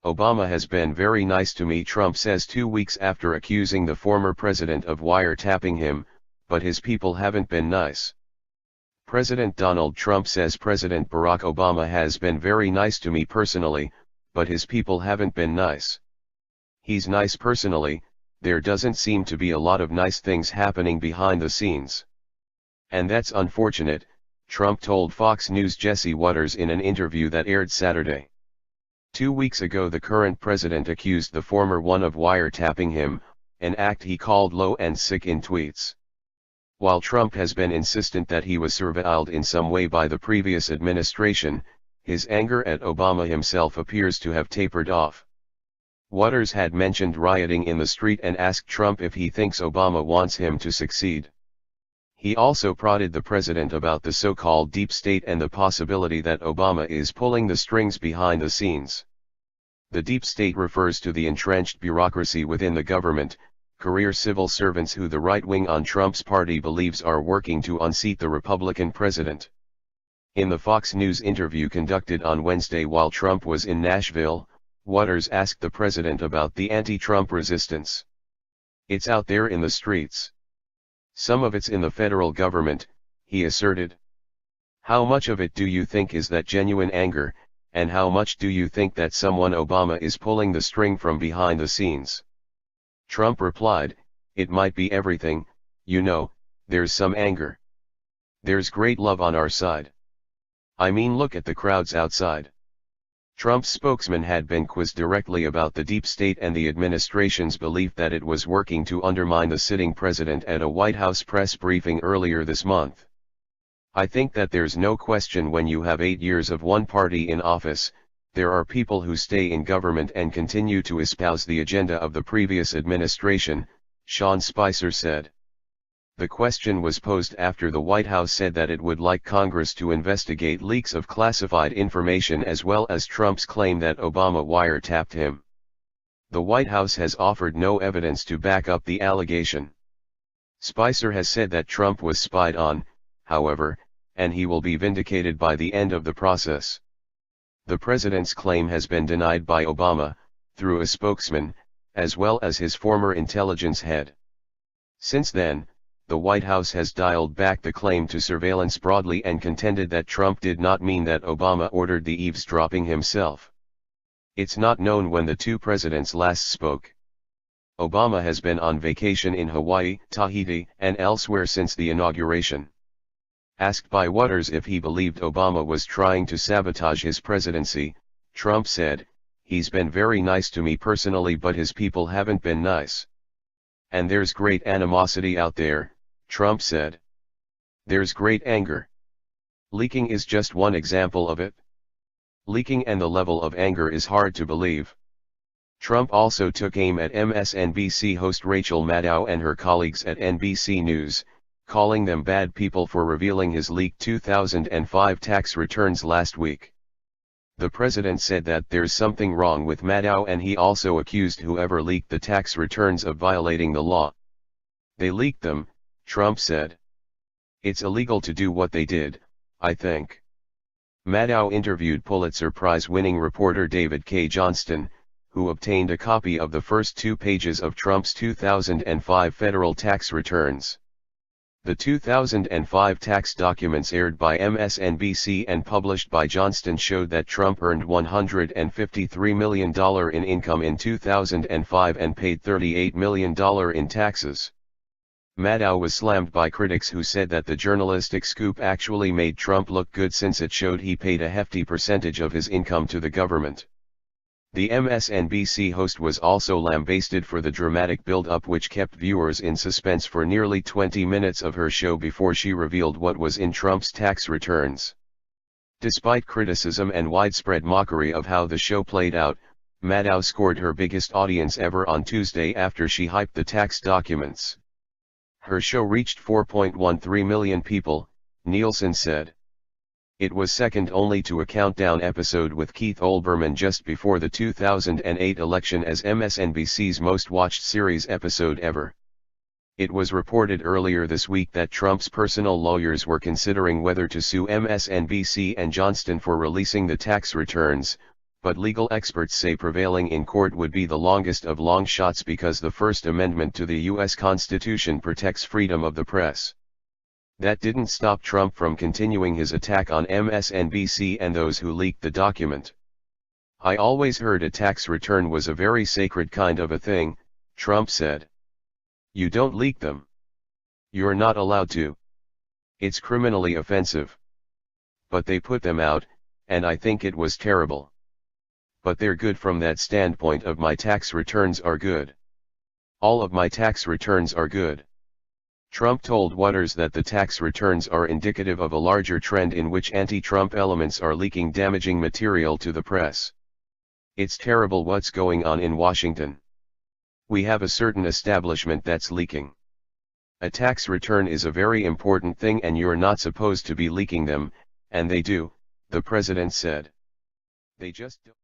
Obama has been very nice to me, Trump says 2 weeks after accusing the former president of wiretapping him, but his people haven't been nice. President Donald Trump says President Barack Obama has been very nice to me personally, but his people haven't been nice. He's nice personally, there doesn't seem to be a lot of nice things happening behind the scenes. And that's unfortunate, Trump told Fox News' Jesse Watters in an interview that aired Saturday. 2 weeks ago the current president accused the former one of wiretapping him, an act he called low and sick in tweets. While Trump has been insistent that he was surveilled in some way by the previous administration, his anger at Obama himself appears to have tapered off. Watters had mentioned rioting in the street and asked Trump if he thinks Obama wants him to succeed. He also prodded the president about the so-called deep state and the possibility that Obama is pulling the strings behind the scenes. The deep state refers to the entrenched bureaucracy within the government, career civil servants who the right wing on Trump's party believes are working to unseat the Republican president. In the Fox News interview conducted on Wednesday while Trump was in Nashville, Watters asked the president about the anti-Trump resistance. "It's out there in the streets. Some of it's in the federal government," he asserted. "How much of it do you think is that genuine anger, and how much do you think that someone Obama is pulling the string from behind the scenes?" Trump replied, "It might be everything, you know, there's some anger. There's great love on our side. I mean, look at the crowds outside." Trump's spokesman had been quizzed directly about the deep state and the administration's belief that it was working to undermine the sitting president at a White House press briefing earlier this month. "I think that there's no question when you have 8 years of one party in office, there are people who stay in government and continue to espouse the agenda of the previous administration," Sean Spicer said. The question was posed after the White House said that it would like Congress to investigate leaks of classified information as well as Trump's claim that Obama wiretapped him. The White House has offered no evidence to back up the allegation. Spicer has said that Trump was spied on, however, and he will be vindicated by the end of the process. The president's claim has been denied by Obama, through a spokesman, as well as his former intelligence head. Since then, the White House has dialed back the claim to surveillance broadly and contended that Trump did not mean that Obama ordered the eavesdropping himself. It's not known when the two presidents last spoke. Obama has been on vacation in Hawaii, Tahiti, and elsewhere since the inauguration. Asked by Watters if he believed Obama was trying to sabotage his presidency, Trump said, "He's been very nice to me personally, but his people haven't been nice. And there's great animosity out there," Trump said. "There's great anger. Leaking is just one example of it. Leaking and the level of anger is hard to believe." Trump also took aim at MSNBC host Rachel Maddow and her colleagues at NBC News, calling them bad people for revealing his leaked 2005 tax returns last week. The president said that there's something wrong with Maddow, and he also accused whoever leaked the tax returns of violating the law. "They leaked them," Trump said. "It's illegal to do what they did, I think." Maddow interviewed Pulitzer Prize-winning reporter David K. Johnston, who obtained a copy of the first 2 pages of Trump's 2005 federal tax returns. The 2005 tax documents aired by MSNBC and published by Johnston showed that Trump earned $153 million in income in 2005 and paid $38 million in taxes. Maddow was slammed by critics who said that the journalistic scoop actually made Trump look good since it showed he paid a hefty percentage of his income to the government. The MSNBC host was also lambasted for the dramatic build-up which kept viewers in suspense for nearly 20 minutes of her show before she revealed what was in Trump's tax returns. Despite criticism and widespread mockery of how the show played out, Maddow scored her biggest audience ever on Tuesday after she hyped the tax documents. Her show reached 4.13 million people, Nielsen said. It was second only to a countdown episode with Keith Olbermann just before the 2008 election as MSNBC's most-watched series episode ever. It was reported earlier this week that Trump's personal lawyers were considering whether to sue MSNBC and Johnston for releasing the tax returns, but legal experts say prevailing in court would be the longest of long shots because the First Amendment to the U.S. Constitution protects freedom of the press. That didn't stop Trump from continuing his attack on MSNBC and those who leaked the document. "I always heard a tax return was a very sacred kind of a thing," Trump said. "You don't leak them. You're not allowed to. It's criminally offensive. But they put them out, and I think it was terrible. But they're good from that standpoint of my tax returns are good. All of my tax returns are good." Trump told Waters that the tax returns are indicative of a larger trend in which anti-Trump elements are leaking damaging material to the press. "It's terrible what's going on in Washington. We have a certain establishment that's leaking. A tax return is a very important thing and you're not supposed to be leaking them, and they do," the president said. "They just don't."